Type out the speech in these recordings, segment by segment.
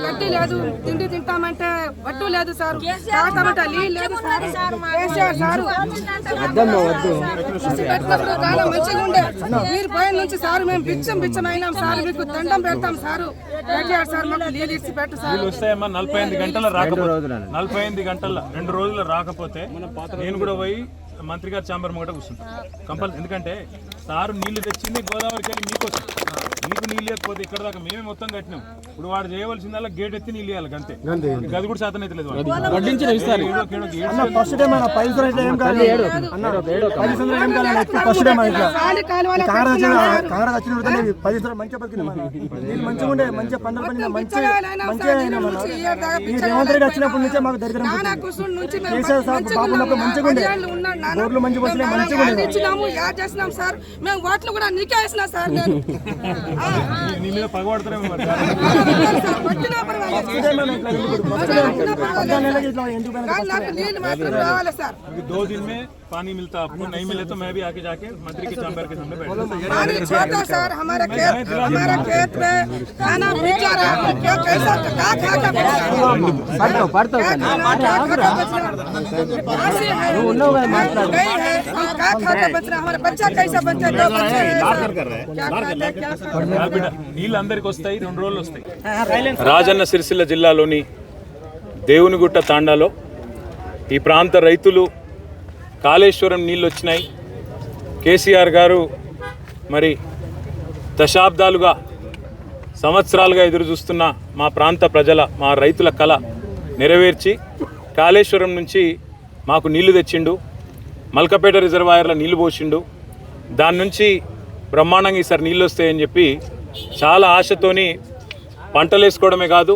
గడ్డి లేదు, తిండి తింటామంటే పట్టు లేదు సార్, నీళ్ళు లేదు సార్. మంచిగా ఉండే మీరు పైన నుంచి సార్ మేము బిచ్చం అయినాం సార్, మీకు దండం పెడతాం సార్. సార్ మాకు నీళ్ళు ఇచ్చి పెట్టు సార్. 45 గంటల రాకపోతే 45 గంటల 2 రోజులు రాకపోతే నేను కూడా పోయి మంత్రి గారి ఛాంబర్ ముంగట కూర్చుంటాం ఎందుకంటే సారు నీళ్లు తెచ్చింది గోదావరికి వెళ్ళి మీకోసం, మీకు నీళ్ళు లేకపోతే ఇక్కడ దాకా మేమే మొత్తం కట్టినాం. ఇప్పుడు వాడు చేయవలసిందల్లా గేట్ ఎత్తి నీళ్ళు ఇవ్వాలి అంతే, గది కూడా శాతం అయితే లేదు. వచ్చినప్పటి నుంచే మాకు దరిద్రం రోడ్లు మంచి బస్సులే మంచిగా చేసినాం సార్, మేము ఓట్లు కూడా నీకే వేసినా సార్. నీ మీద పగబడతారేమో మరి. दो दिन में पानी मिलता, आपको नहीं मिले तो मैं भी आके जाके मंत्री के चैम्बर के सामने बैठा सर. हमारे खेत में खाना बिक रहा है, क्या कैसा हमारे बच्चा कैसा बच्चा నీళ్ళు అందరికి వస్తాయి, 2 రోజులు వస్తాయి. రాజన్న సిరిసిల్ల జిల్లాలోని దేవునిగుట్ట తాండాలో ఈ ప్రాంత రైతులు కాళేశ్వరం నీళ్ళు వచ్చినాయి. కేసీఆర్ గారు మరి దశాబ్దాలుగా సంవత్సరాలుగా ఎదురు చూస్తున్న మా ప్రాంత ప్రజల మా రైతుల కళ నెరవేర్చి కాళేశ్వరం నుంచి మాకు నీళ్లు తెచ్చిండు, మల్కపేట రిజర్వాయర్లో నీళ్లు పోసిండు. దాని నుంచి బ్రహ్మాండంగా ఈసారి నీళ్ళు వస్తాయని చెప్పి చాలా ఆశతోని పంటలు వేసుకోవడమే కాదు,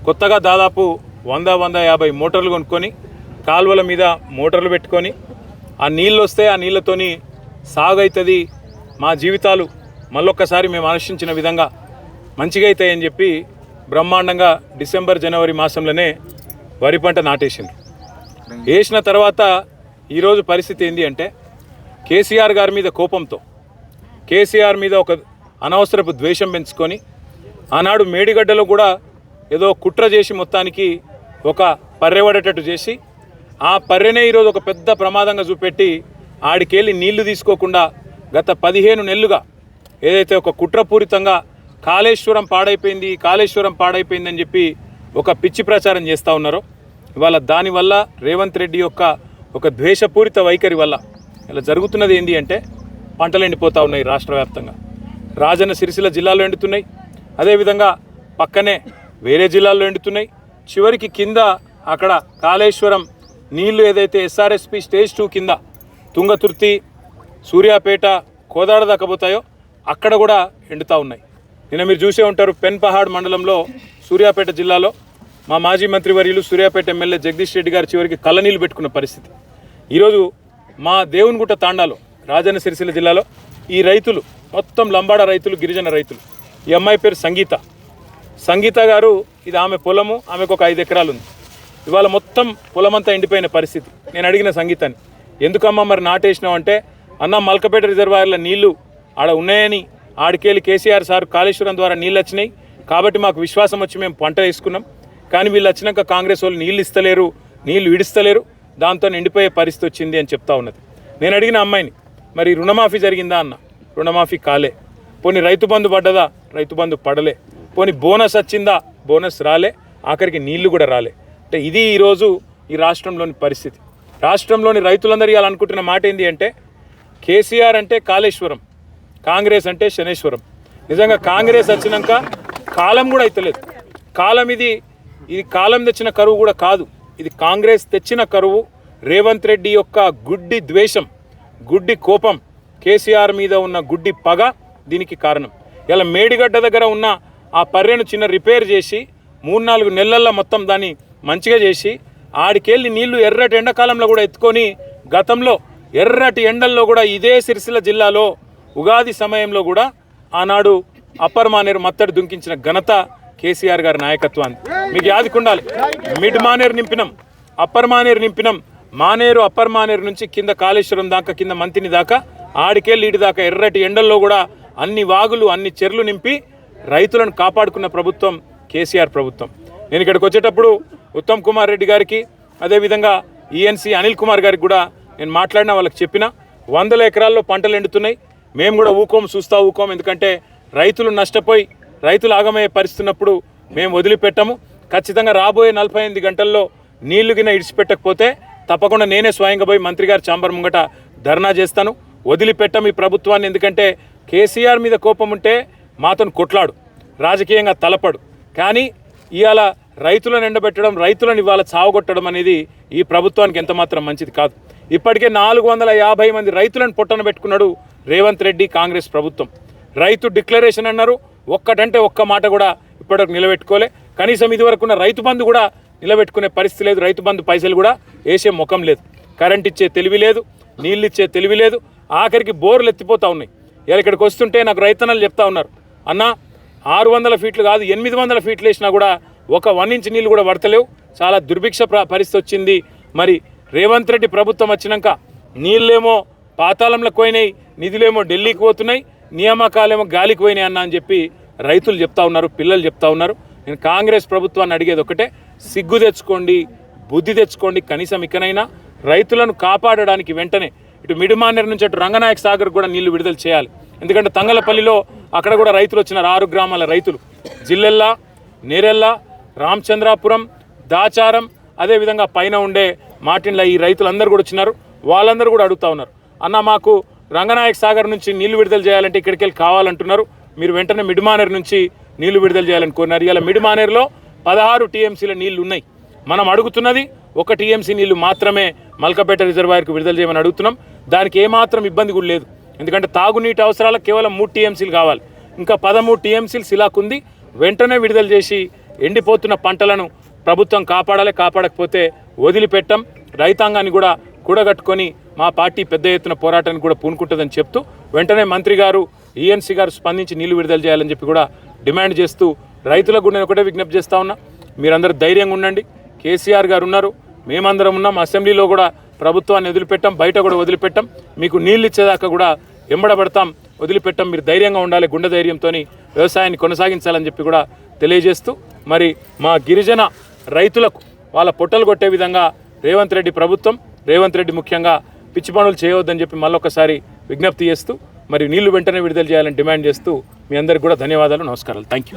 కొత్తగా దాదాపు 100-150 మోటార్లు కొనుక్కొని కాలువల మీద మోటార్లు పెట్టుకొని ఆ నీళ్ళు వస్తే ఆ నీళ్ళతోని సాగు అవుతుంది, మా జీవితాలు మళ్ళొక్కసారి మేము ఆలోచించిన విధంగా మంచిగా అవుతాయని చెప్పి బ్రహ్మాండంగా డిసెంబర్-జనవరి మాసంలోనే వరి పంట నాటేసింది. వేసిన తర్వాత ఈరోజు పరిస్థితి ఏంటి అంటే కేసీఆర్ గారి మీద కోపంతో, కేసీఆర్ మీద ఒక అనవసరపు ద్వేషం పెంచుకొని ఆనాడు మేడిగడ్డలో కూడా ఏదో కుట్ర చేసి మొత్తానికి ఒక పర్రెవడేటట్టు చేసి ఆ పర్రెనే ఈరోజు ఒక పెద్ద ప్రమాదంగా చూపెట్టి ఆడికెళ్ళి నీళ్లు తీసుకోకుండా గత 15 నెలలుగా ఏదైతే ఒక కుట్రపూరితంగా కాళేశ్వరం పాడైపోయిందని చెప్పి ఒక పిచ్చి ప్రచారం చేస్తూ ఉన్నారో, ఇవాళ దానివల్ల రేవంత్ రెడ్డి యొక్క ఒక ద్వేషపూరిత వైఖరి వల్ల ఇలా జరుగుతున్నది ఏంటి అంటే పంటలు ఎండిపోతూ ఉన్నాయి. రాష్ట్ర వ్యాప్తంగా రాజన్న సిరిసిల్ల జిల్లాలో ఎండుతున్నాయి, అదేవిధంగా పక్కనే వేరే జిల్లాల్లో ఎండుతున్నాయి. చివరికి కింద అక్కడ కాళేశ్వరం నీళ్లు ఏదైతే ఎస్ఆర్ఎస్పి స్టేజ్ 2 కింద తుంగతుర్తి, సూర్యాపేట, కోదాడ దాకా పోతాయో అక్కడ కూడా ఎండుతూ ఉన్నాయి. నిన్న మీరు చూసే ఉంటారు పెన్పహాడ్ మండలంలో సూర్యాపేట జిల్లాలో మా మాజీ మంత్రివర్యులు సూర్యాపేట ఎమ్మెల్యే జగదీష్ రెడ్డి గారి చివరికి కళ్ళనీళ్ళు పెట్టుకున్న పరిస్థితి. ఈరోజు మా దేవునిగుట్ట తాండాలో రాజన్న సిరిసిల్ల జిల్లాలో ఈ రైతులు మొత్తం లంబాడ రైతులు, గిరిజన రైతులు. ఈ అమ్మాయి పేరు సంగీత గారు, ఇది ఆమె పొలము, ఆమెకు ఒక 5 ఎకరాలు ఉంది. ఇవాళ మొత్తం పొలమంతా ఎండిపోయిన పరిస్థితి. నేను అడిగిన సంగీతాన్ని, ఎందుకమ్మా మరి నాటేసినావు అంటే, అన్న మల్కపేట రిజర్వాయర్ల నీళ్లు ఆడ ఉన్నాయని ఆడికెళ్ళి కేసీఆర్ సార్ కాళేశ్వరం ద్వారా నీళ్ళు వచ్చినాయి కాబట్టి మాకు విశ్వాసం వచ్చి మేము పంట వేసుకున్నాం, కానీ వీళ్ళు వచ్చినాక కాంగ్రెస్ వాళ్ళు నీళ్ళు ఇడుస్తలేరు, దాంతో ఎండిపోయే పరిస్థితి వచ్చింది అని చెప్తా ఉన్నది. నేను అడిగిన అమ్మాయిని, మరి రుణమాఫీ జరిగిందా అన్న, రుణమాఫీ కాలే. పోనీ రైతు బంధు పడ్డదా, రైతు బంధు పడలే. పోనీ బోనస్ వచ్చిందా, బోనస్ రాలే. ఆఖరికి నీళ్లు కూడా రాలే. అంటే ఇది ఈరోజు ఈ రాష్ట్రంలోని పరిస్థితి. రాష్ట్రంలోని రైతులందరూ ఇవాళ అనుకుంటున్న మాట ఏంటి అంటే, కేసీఆర్ అంటే కాళేశ్వరం, కాంగ్రెస్ అంటే శనేశ్వరం. నిజంగా కాంగ్రెస్ వచ్చినాక కాలం కూడా అయితలేదు. ఇది కాలం తెచ్చిన కరువు కూడా కాదు, ఇది కాంగ్రెస్ తెచ్చిన కరువు. రేవంత్ రెడ్డి యొక్క గుడ్డి ద్వేషం, గుడ్డి కోపం, కేసీఆర్ మీద ఉన్న గుడ్డి పగ దీనికి కారణం. ఇలా మేడిగడ్డ దగ్గర ఉన్న ఆ పర్రెను చిన్న రిపేర్ చేసి 3-4 నెలల్లో మొత్తం దాన్ని మంచిగా చేసి ఆడికెళ్ళి నీళ్లు ఎర్రటి ఎండాకాలంలో కూడా ఎత్తుకొని గతంలో ఎర్రటి ఎండల్లో కూడా ఇదే సిరిసిల్ల జిల్లాలో ఉగాది సమయంలో కూడా ఆనాడు అప్పర్ మానేరు మత్తడి దుంకించిన ఘనత కేసీఆర్ గారి నాయకత్వాన్ని మీకు యాదికుండాలి. మిడ్ మానేరు నింపినాం, అప్పర్ మానేరు నింపినాం, మానేరు అప్పర్ మానేరు నుంచి కింద కాళేశ్వరం దాకా కింద మంతిని దాకా ఆడికెళ్ళి ఈడి దాకా ఎర్రటి ఎండల్లో కూడా అన్ని వాగులు అన్ని చెర్లు నింపి రైతులను కాపాడుకున్న ప్రభుత్వం కేసీఆర్ ప్రభుత్వం. నేను ఇక్కడికి వచ్చేటప్పుడు ఉత్తమ్ కుమార్ రెడ్డి గారికి అదేవిధంగా ఈఎన్సీ అనిల్ కుమార్ గారికి కూడా నేను మాట్లాడినా వాళ్ళకి చెప్పిన 100 ఎకరాల్లో పంటలు ఎండుతున్నాయి, మేము కూడా చూస్తా ఊకోం, ఎందుకంటే రైతులు నష్టపోయి రైతులు ఆగమయ్యే పరిస్థితున్నప్పుడు మేము వదిలిపెట్టము. ఖచ్చితంగా రాబోయే 48 గంటల్లో నీళ్లు గిన ఇడిచిపెట్టకపోతే తప్పకుండా నేనే స్వయంగా పోయి మంత్రి గారి ఛాంబర్ ముంగట ధర్నా చేస్తాను. వదిలిపెట్టం ఈ ప్రభుత్వాన్ని, ఎందుకంటే కేసీఆర్ మీద కోపం ఉంటే మాతో కొట్లాడు, రాజకీయంగా తలపడు, కానీ ఇవాళ రైతులను ఎండబెట్టడం రైతులను ఇవాళ చావగొట్టడం అనేది ఈ ప్రభుత్వానికి ఎంతమాత్రం మంచిది కాదు. ఇప్పటికే 450 మంది రైతులను పొట్టన పెట్టుకున్నాడు రేవంత్ రెడ్డి కాంగ్రెస్ ప్రభుత్వం. రైతు డిక్లరేషన్ అన్నారు, ఒక్కటంటే ఒక్క మాట కూడా ఇప్పటివరకు నిలబెట్టుకోలే. కనీసం ఇదివరకున్న రైతు బంధు కూడా నిలబెట్టుకునే పరిస్థితి లేదు, రైతు బంధు పైసలు కూడా వేసే ముఖం లేదు, కరెంట్ ఇచ్చే తెలివి లేదు, నీళ్ళు ఇచ్చే తెలివి లేదు, ఆఖరికి బోర్లు ఎత్తిపోతూ ఉన్నాయి. ఇలా ఇక్కడికి వస్తుంటే నాకు రైతన్నలు చెప్తా ఉన్నారు, అన్న 600 ఫీట్లు కాదు 800 ఫీట్లు వేసినా కూడా ఒక 1 ఇంచ్ నీళ్ళు కూడా పడతలేవు, చాలా దుర్భిక్ష పరిస్థితి వచ్చింది. మరి రేవంత్ రెడ్డి ప్రభుత్వం వచ్చినాక నీళ్ళేమో పాతాళంలోకి పోయినాయి, నిధులేమో ఢిల్లీకి పోతున్నాయి, నియామకాలేమో గాలికి పోయినాయి అన్న అని చెప్పి రైతులు చెప్తా ఉన్నారు, పిల్లలు చెప్తా ఉన్నారు. నేను కాంగ్రెస్ ప్రభుత్వాన్ని అడిగేది ఒకటే, సిగ్గు తెచ్చుకోండి, బుద్ధి తెచ్చుకోండి, కనీసం ఇకనైనా రైతులను కాపాడడానికి వెంటనే ఇటు మిడిమానేరు నుంచి అటు రంగనాయక సాగర్ కూడా నీళ్లు విడుదల చేయాలి. ఎందుకంటే తంగలపల్లిలో అక్కడ కూడా రైతులు వచ్చినారు, 6 గ్రామాల రైతులు, జిల్లెల్లా, నేరెల్లా, రామచంద్రాపురం, దాచారం, అదేవిధంగా పైన ఉండే మాటిన్ల ఈ రైతులందరూ కూడా వచ్చినారు. వాళ్ళందరూ కూడా అడుగుతా ఉన్నారు, అన్న మాకు రంగనాయక సాగర్ నుంచి నీళ్లు విడుదల చేయాలంటే ఇక్కడికి వెళ్ళి కావాలంటున్నారు, మీరు వెంటనే మిడిమానేరు నుంచి నీళ్లు విడుదల చేయాలని కోరినారు. ఇలా మిడిమానేరులో 16 టీఎంసీల నీళ్లు ఉన్నాయి, మనం అడుగుతున్నది 1 టీఎంసీ నీళ్లు మాత్రమే మల్కపేట రిజర్వాయర్కు విడుదల చేయమని అడుగుతున్నాం. దానికి ఏమాత్రం ఇబ్బంది కూడా లేదు, ఎందుకంటే తాగునీటి అవసరాలకు కేవలం 3 టీఎంసీలు కావాలి, ఇంకా 13 టీఎంసీలు సిలాకుంది. వెంటనే విడుదల చేసి ఎండిపోతున్న పంటలను ప్రభుత్వం కాపాడాలి, కాపాడకపోతే వదిలిపెట్టం. రైతాంగాన్ని కూడా కూడగట్టుకొని మా పార్టీ పెద్ద ఎత్తున పోరాటానికి కూడా పూనుకుంటుందని చెప్తూ వెంటనే మంత్రి గారు ఈఎన్సీ గారు స్పందించి నీళ్లు విడుదల చేయాలని చెప్పి కూడా డిమాండ్ చేస్తూ రైతులకు కూడా నేను ఒకటే విజ్ఞప్తి చేస్తా ఉన్నా, మీరందరూ ధైర్యంగా ఉండండి. కేసీఆర్ గారు ఉన్నారు, మేమందరం ఉన్నాం, అసెంబ్లీలో కూడా ప్రభుత్వాన్ని వదిలిపెట్టాం, బయట కూడా వదిలిపెట్టాం, మీకు నీళ్ళు ఇచ్చేదాకా కూడా ఎంబడబడతాం, వదిలిపెట్టాం. మీరు ధైర్యంగా ఉండాలి, గుండె ధైర్యంతో వ్యవసాయాన్ని కొనసాగించాలని చెప్పి కూడా తెలియజేస్తూ, మరి మా గిరిజన రైతులకు వాళ్ళ పొట్టలు కొట్టే విధంగా రేవంత్ రెడ్డి ప్రభుత్వం, రేవంత్ రెడ్డి ముఖ్యంగా పిచ్చి పనులు చేయవద్దని చెప్పి మళ్ళొకసారి విజ్ఞప్తి చేస్తూ, మరి నీళ్లు వెంటనే విడుదల చేయాలని డిమాండ్ చేస్తూ మీ అందరికీ కూడా ధన్యవాదాలు, నమస్కారాలు, థ్యాంక్ యూ.